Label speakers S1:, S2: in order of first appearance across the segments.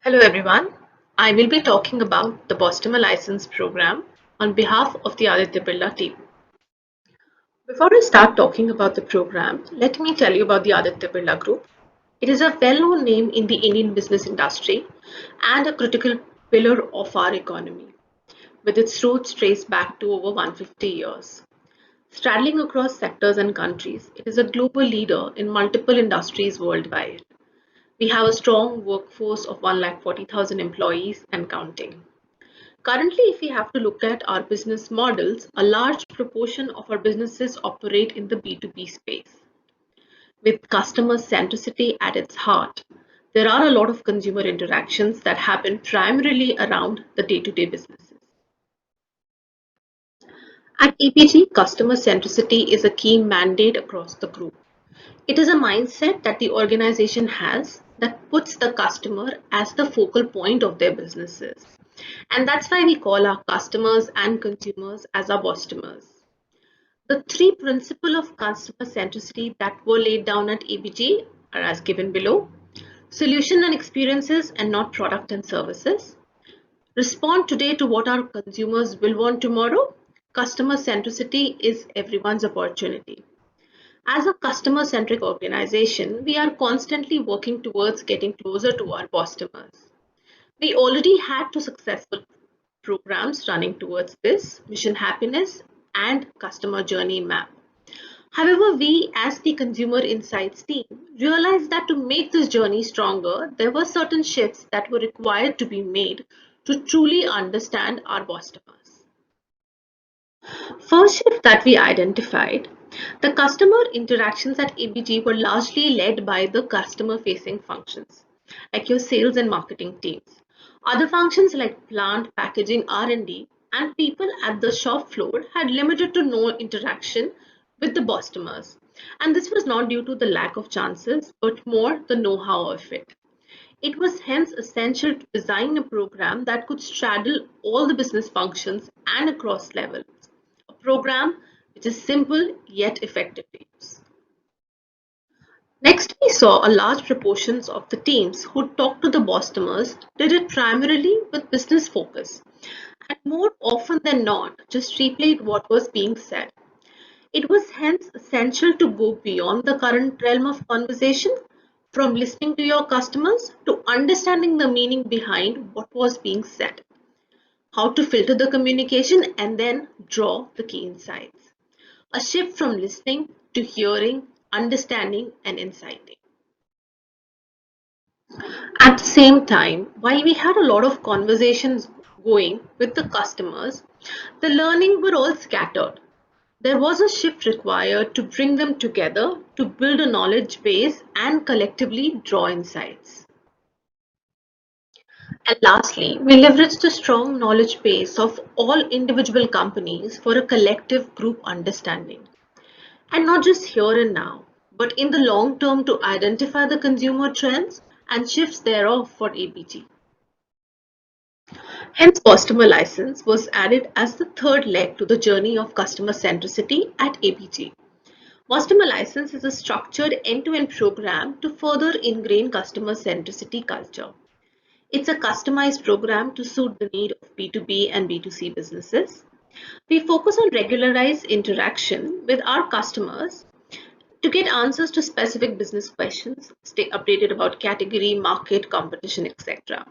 S1: Hello everyone. I will be talking about the Customer License Program on behalf of the Aditya Birla team. Before I start talking about the program, let me tell you about the Aditya Birla Group. It is a well-known name in the Indian business industry and a critical pillar of our economy, with its roots traced back to over 150 years. Straddling across sectors and countries, it is a global leader in multiple industries worldwide. We have a strong workforce of 140,000 employees and counting. Currently, if we have to look at our business models, a large proportion of our businesses operate in the B2B space. With customer centricity at its heart, there are a lot of consumer interactions that happen primarily around the day-to-day businesses. At APG, customer centricity is a key mandate across the group. It is a mindset that the organization has that puts the customer as the focal point of their businesses. And that's why we call our customers and consumers as our customers. The three principles of customer centricity that were laid down at ABG are as given below. Solution and experiences and not product and services. Respond today to what our consumers will want tomorrow. Customer centricity is everyone's opportunity. As a customer centric organization, we are constantly working towards getting closer to our customers. We already had two successful programs running towards this Mission Happiness and Customer Journey Map. However, we as the Consumer Insights team realized that to make this journey stronger, there were certain shifts that were required to be made to truly understand our customers. First shift that we identified, the customer interactions at ABG were largely led by the customer facing functions, like your sales and marketing teams. Other functions like plant, packaging, R&D, and people at the shop floor had limited to no interaction with the customers. And this was not due to the lack of chances, but more the know-how of it. It was hence essential to design a program that could straddle all the business functions and across levels. A program which is simple yet effective to use. Next, we saw a large proportions of the teams who talked to the customers did it primarily with business focus and more often than not just replayed what was being said. It was hence essential to go beyond the current realm of conversation, from listening to your customers to understanding the meaning behind what was being said, how to filter the communication, and then draw the key insights. A shift from listening to hearing, understanding, and inciting. At the same time, while we had a lot of conversations going with the customers, the learning were all scattered. There was a shift required to bring them together to build a knowledge base and collectively draw insights. And lastly, we leveraged the strong knowledge base of all individual companies for a collective group understanding. And not just here and now, but in the long term to identify the consumer trends and shifts thereof for ABG. Hence, customer license was added as the third leg to the journey of customer centricity at ABG. Customer license is a structured end-to-end program to further ingrain customer centricity culture. It's a customized program to suit the need of B2B and B2C businesses. We focus on regularized interaction with our customers to get answers to specific business questions, stay updated about category, market, competition, etc.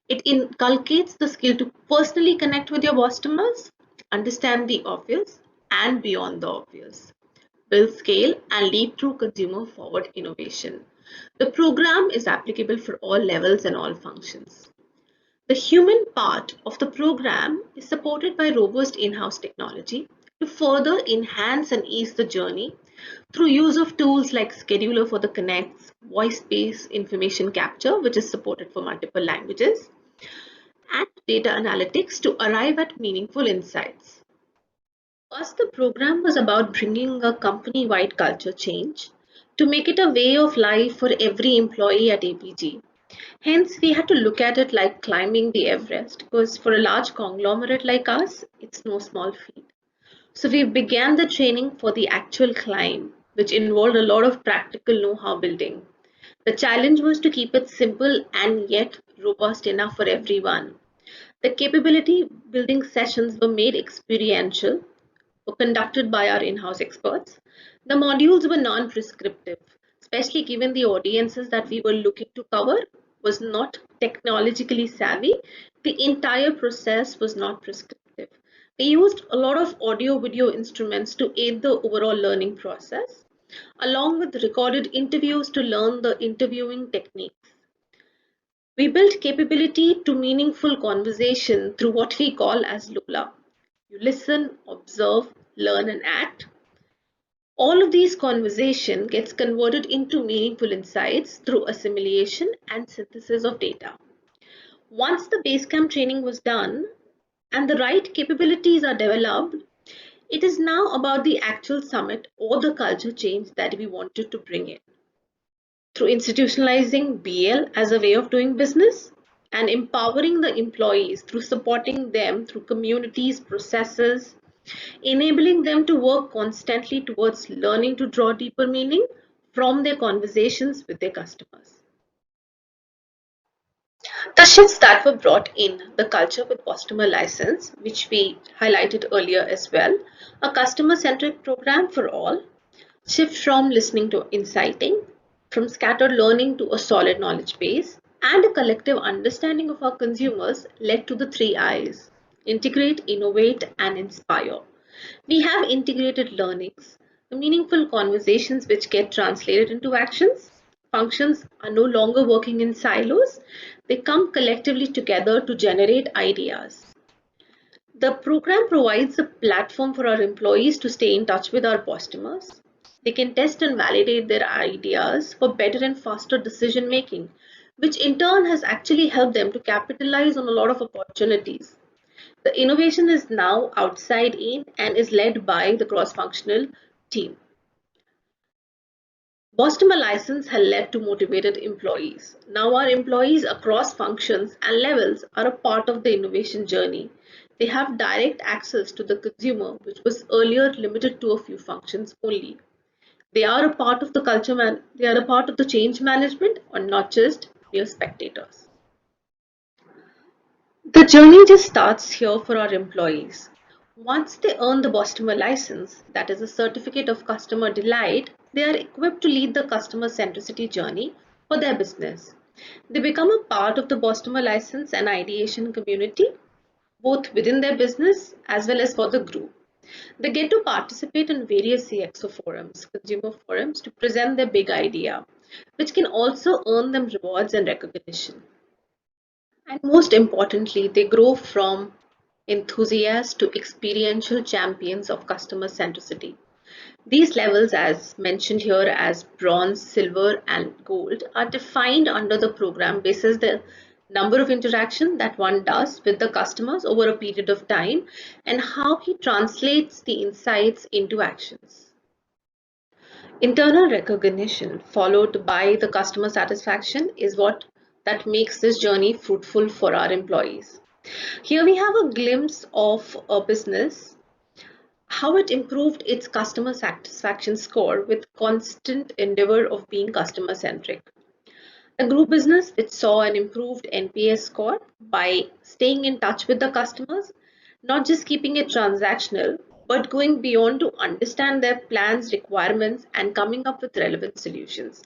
S1: It inculcates the skill to personally connect with your customers, understand the obvious and beyond the obvious, build scale, and lead through consumer forward innovation. The program is applicable for all levels and all functions. The human part of the program is supported by robust in-house technology to further enhance and ease the journey through use of tools like Scheduler for the Connects, voice-based information capture, which is supported for multiple languages, and data analytics to arrive at meaningful insights. First, the program was about bringing a company-wide culture change to make it a way of life for every employee at APG. Hence, we had to look at it like climbing the Everest because for a large conglomerate like us, it's no small feat. So we began the training for the actual climb, which involved a lot of practical know-how building. The challenge was to keep it simple and yet robust enough for everyone. The capability building sessions were made experiential, were conducted by our in-house experts. The modules were non-prescriptive, especially given the audiences that we were looking to cover was not technologically savvy. The entire process was not prescriptive. We used a lot of audio video instruments to aid the overall learning process, along with recorded interviews to learn the interviewing techniques. We built capability to meaningful conversation through what we call as Lula. You listen, observe, learn, and act. All of these conversation gets converted into meaningful insights through assimilation and synthesis of data. Once the Basecamp training was done and the right capabilities are developed, it is now about the actual summit or the culture change that we wanted to bring in. Through institutionalizing BL as a way of doing business and empowering the employees through supporting them through communities, processes, enabling them to work constantly towards learning to draw deeper meaning from their conversations with their customers. The shifts that were brought in the culture with customer license, which we highlighted earlier as well, a customer centric program for all, shift from listening to inciting, from scattered learning to a solid knowledge base, and a collective understanding of our consumers led to the three I's: integrate, innovate, and inspire. We have integrated learnings, the meaningful conversations which get translated into actions. Functions are no longer working in silos, they come collectively together to generate ideas. The program provides a platform for our employees to stay in touch with our customers. They can test and validate their ideas for better and faster decision making, which in turn has actually helped them to capitalize on a lot of opportunities. The innovation is now outside in and is led by the cross-functional team. Customer license has led to motivated employees. Now our employees across functions and levels are a part of the innovation journey. They have direct access to the consumer, which was earlier limited to a few functions only. They are a part of the they are a part of the change management or not just mere spectators. The journey just starts here for our employees. Once they earn the customer license, that is a certificate of customer delight, they are equipped to lead the customer centricity journey for their business. They become a part of the customer license and ideation community, both within their business as well as for the group. They get to participate in various CXO forums, consumer forums, to present their big idea, which can also earn them rewards and recognition. And most importantly, they grow from enthusiasts to experiential champions of customer centricity. These levels, as mentioned here as bronze, silver, and gold, are defined under the program basis the number of interaction that one does with the customers over a period of time and how he translates the insights into actions. Internal recognition followed by the customer satisfaction is what that makes this journey fruitful for our employees. Here we have a glimpse of a business, how it improved its customer satisfaction score with constant endeavor of being customer centric. A group business which saw an improved NPS score by staying in touch with the customers, not just keeping it transactional, but going beyond to understand their plans, requirements, and coming up with relevant solutions.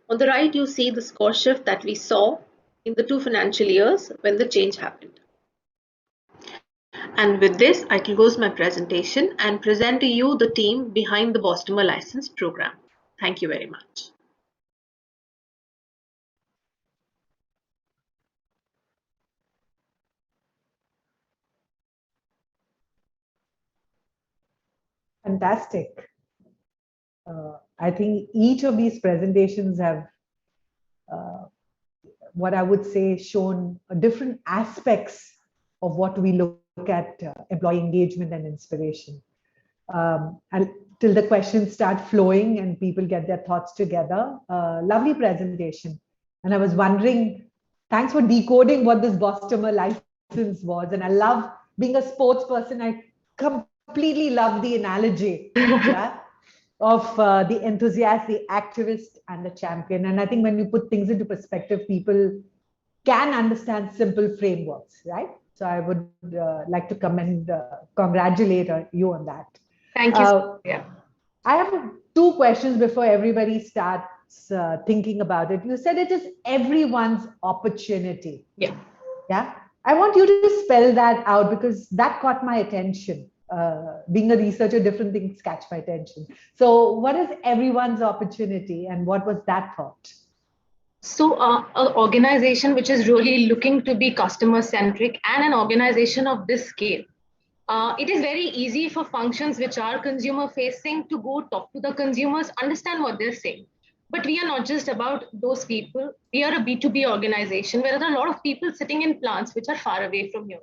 S1: On the right, you see the score shift that we saw in the 2 financial years when the change happened. And with this, I close my presentation and present to you the team behind the Bostomer License program. Thank you very much.
S2: Fantastic. I think each of these presentations have what I would say shown different aspects of what we look at employee engagement and inspiration. Till the questions start flowing and people get their thoughts together. Lovely presentation. And I was wondering thanks for decoding what this Bostomer license was. And I love being a sports person. I completely love the analogy, yeah, of the enthusiast, the activist, and the champion. And I think when you put things into perspective, people can understand simple frameworks, right? So I would like to congratulate you on that.
S1: Thank you. Yeah.
S2: I have two questions before everybody starts thinking about it. You said it is everyone's opportunity.
S1: Yeah.
S2: Yeah. I want you to spell that out because that caught my attention. Being a researcher, different things catch my attention. So, what is everyone's opportunity, and what was that thought?
S1: So, an organization which is really looking to be customer centric and an organization of this scale, it is very easy for functions which are consumer facing to go talk to the consumers, understand what they're saying. But we are not just about those people. We are a B2B organization where there are a lot of people sitting in plants which are far away from here.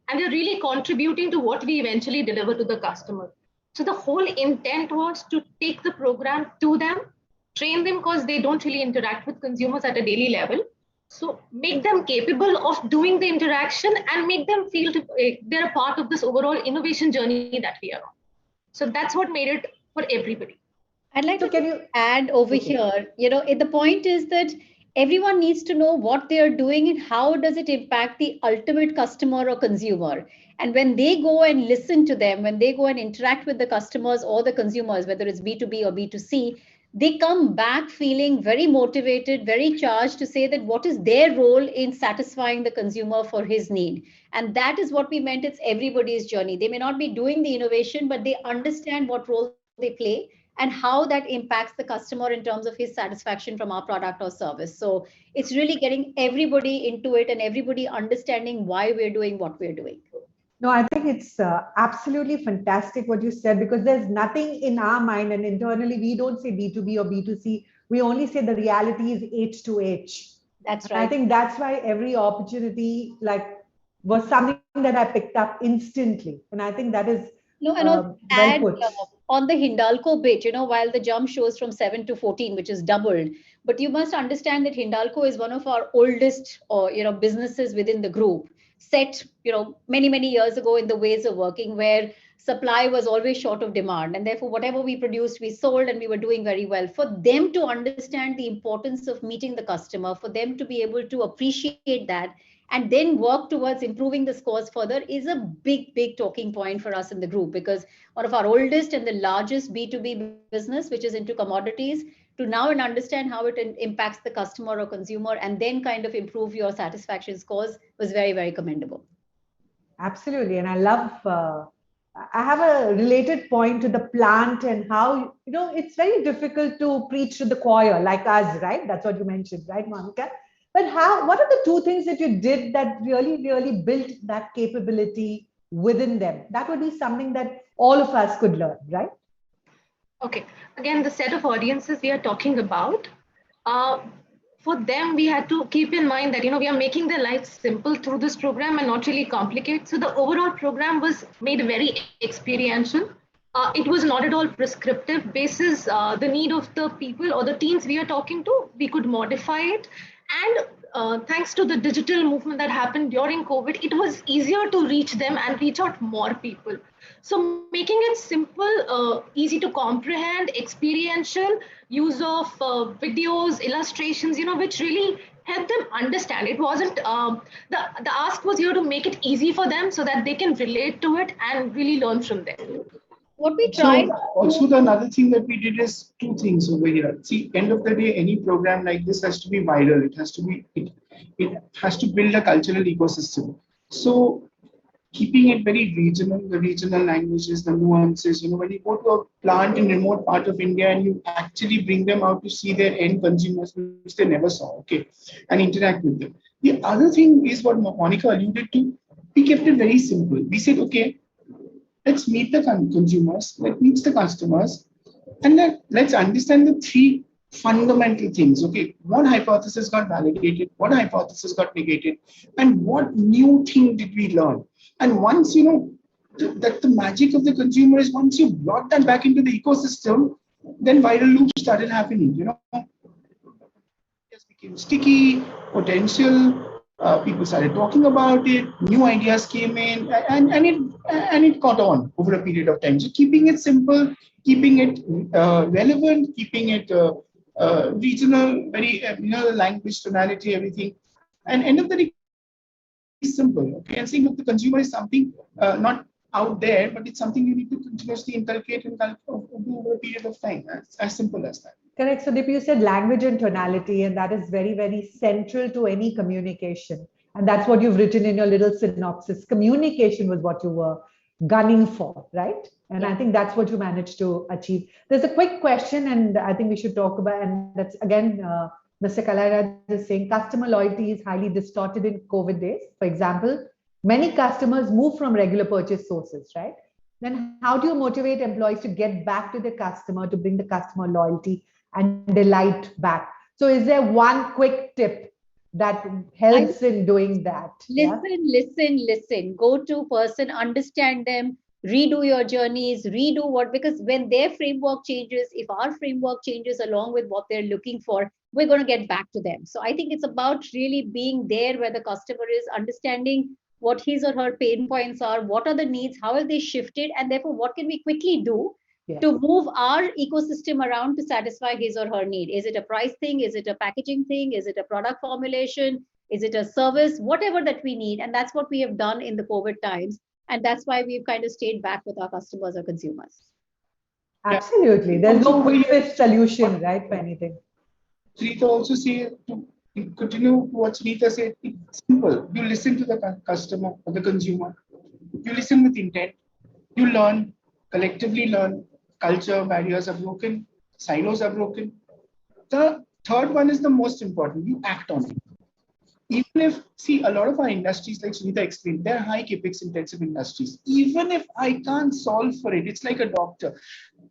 S1: And they're really contributing to what we eventually deliver to the customer. So the whole intent was to take the program to them, train them because they don't really interact with consumers at a daily level. So make them capable of doing the interaction and make them feel they're a part of this overall innovation journey that we are on. So that's what made it for everybody.
S3: I'd like to add over here, the point is that everyone needs to know what they are doing and how does it impact the ultimate customer or consumer. And when they go and listen to them, when they go and interact with the customers or the consumers, whether it's B2B or B2C, they come back feeling very motivated, very charged to say that what is their role in satisfying the consumer for his need. And that is what we meant. It's everybody's journey. They may not be doing the innovation, but they understand what role they play and how that impacts the customer in terms of his satisfaction from our product or service. So it's really getting everybody into it and everybody understanding why we're doing what we're doing.
S2: No, I think it's absolutely fantastic what you said, because there's nothing in our mind, and internally we don't say B2B or B2C. We only say the reality is H to H.
S3: That's right.
S2: I think that's why every opportunity was something that I picked up instantly. And I think that is
S3: well put. On the Hindalco bit, while the jump shows from 7 to 14, which is doubled, but you must understand that Hindalco is one of our oldest businesses within the group, set many years ago in the ways of working where supply was always short of demand, and therefore whatever we produced we sold, and we were doing very well. For them to understand the importance of meeting the customer, for them to be able to appreciate that and then work towards improving the scores further is a big talking point for us in the group, because one of our oldest and the largest B2B business, which is into commodities, to now and understand how it impacts the customer or consumer and then kind of improve your satisfaction scores was very commendable.
S2: Absolutely. And I love, I have a related point to the plant and how, it's very difficult to preach to the choir like us, right? That's what you mentioned, right, Monica? But what are the two things that you did that really built that capability within them? That would be something that all of us could learn, right?
S1: Okay. Again, the set of audiences we are talking about, for them, we had to keep in mind that, we are making their lives simple through this program and not really complicated. So the overall program was made very experiential. It was not at all prescriptive basis the need of the people or the teams we are talking to. We could modify it. And thanks to the digital movement that happened during COVID, it was easier to reach them and reach out more people. So making it simple, easy to comprehend, experiential, use of videos, illustrations, which really helped them understand. It wasn't, the ask was here to make it easy for them so that they can relate to it and really learn from them.
S3: What we tried.
S4: So also the another thing that we did is two things over here. See, end of the day, any program like this has to be viral. It has to be, it has to build a cultural ecosystem. So keeping it very regional, the regional languages, the nuances, when you go to a plant in remote part of India and you actually bring them out to see their end consumers, which they never saw, okay, and interact with them. The other thing is what Monica alluded to. We kept it very simple. We said, okay, let's meet the consumers, let's meet the customers, and then let's understand the three fundamental things. Okay, what hypothesis got validated, what hypothesis got negated, and what new thing did we learn? And once that the magic of the consumer is once you brought that back into the ecosystem, then viral loops started happening. Yes, we became sticky, potential. People started talking about it. New ideas came in, and it caught on over a period of time. So keeping it simple, keeping it relevant, keeping it regional, very language, tonality, everything. And end of the day, simple. Okay, and saying look, the consumer is something not out there, but it's something you need to continuously inculcate and do over a period of time. As simple as that.
S2: Correct. So, Deep, you said language and tonality, and that is very, very central to any communication. And that's what you've written in your little synopsis. Communication was what you were gunning for, right? And I think that's what you managed to achieve. There's a quick question, and I think we should talk about, and that's again, Mr. Kalai is saying customer loyalty is highly distorted in COVID days. For example, many customers move from regular purchase sources, right? Then how do you motivate employees to get back to the customer, to bring the customer loyalty and delight back? So is there one quick tip that helps in doing that?
S3: Listen. Go to person, understand them, redo your journeys, redo what, because when their framework changes, if our framework changes along with what they're looking for, we're going to get back to them. So I think it's about really being there where the customer is, understanding what his or her pain points are, what are the needs, how have they shifted, and therefore what can we quickly do to move our ecosystem around to satisfy his or her need. Is it a price thing? Is it a packaging thing? Is it a product formulation? Is it a service? Whatever that we need. And that's what we have done in the COVID times. And that's why we've kind of stayed back with our customers or consumers.
S2: Absolutely. There's no quick solution, right, for anything.
S4: Sunita also say, to continue what Sunita said, it's simple. You listen to the customer or the consumer. You listen with intent. You learn, collectively learn. Culture barriers are broken. Silos are broken. The third one is the most important. You act on it. Even if, see, a lot of our industries, like Sunita explained, they're high capex intensive industries. Even if I can't solve for it, it's like a doctor.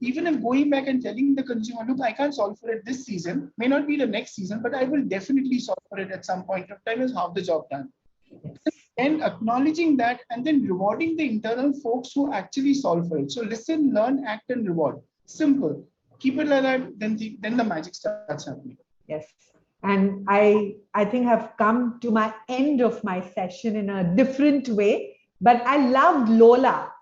S4: Even if going back and telling the consumer, look, I can't solve for it this season, may not be the next season, but I will definitely solve for it at some point of time, is half the job done. And acknowledging that and then rewarding the internal folks who actually solve for it. So listen, learn, act, and reward. Simple. Keep it like that, then the magic starts happening.
S2: Yes. And I think I've come to my end of my session in a different way, but I loved Lola.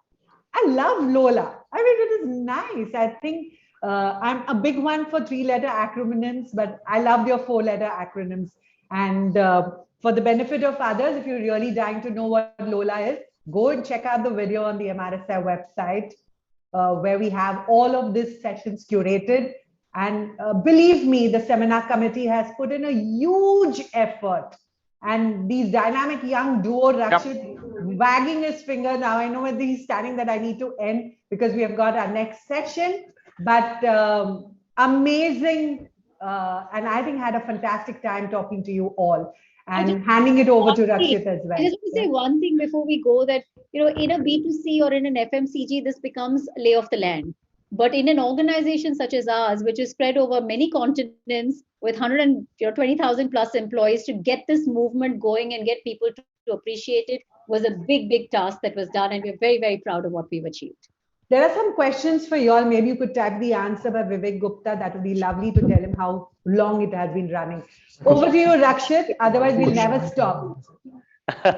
S2: I love Lola. I mean, it is nice. I think I'm a big one for 3-letter acronyms, but I love your 4-letter acronyms. And for the benefit of others, if you're really dying to know what Lola is, go and check out the video on the MRSI website, where we have all of these sessions curated. And believe me, the seminar committee has put in a huge effort. And these dynamic young duo, Rakshit, wagging his finger now. I know when he's standing that I need to end because we have got our next session. But amazing. And I think had a fantastic time talking to you all. And handing it over to Rakshit as well.
S3: I just want to say one thing before we go, that in a B2C or in an FMCG, this becomes lay of the land. But in an organization such as ours, which is spread over many continents with 120,000 plus employees, to get this movement going and get people to appreciate it was a big, big task that was done. And we're very, very proud of what we've achieved.
S2: There are some questions for you all. Maybe you could type the answer by Vivek Gupta. That would be lovely to tell him how long it has been running. Over to you, Rakshit. Otherwise, we'll never stop.
S5: Thank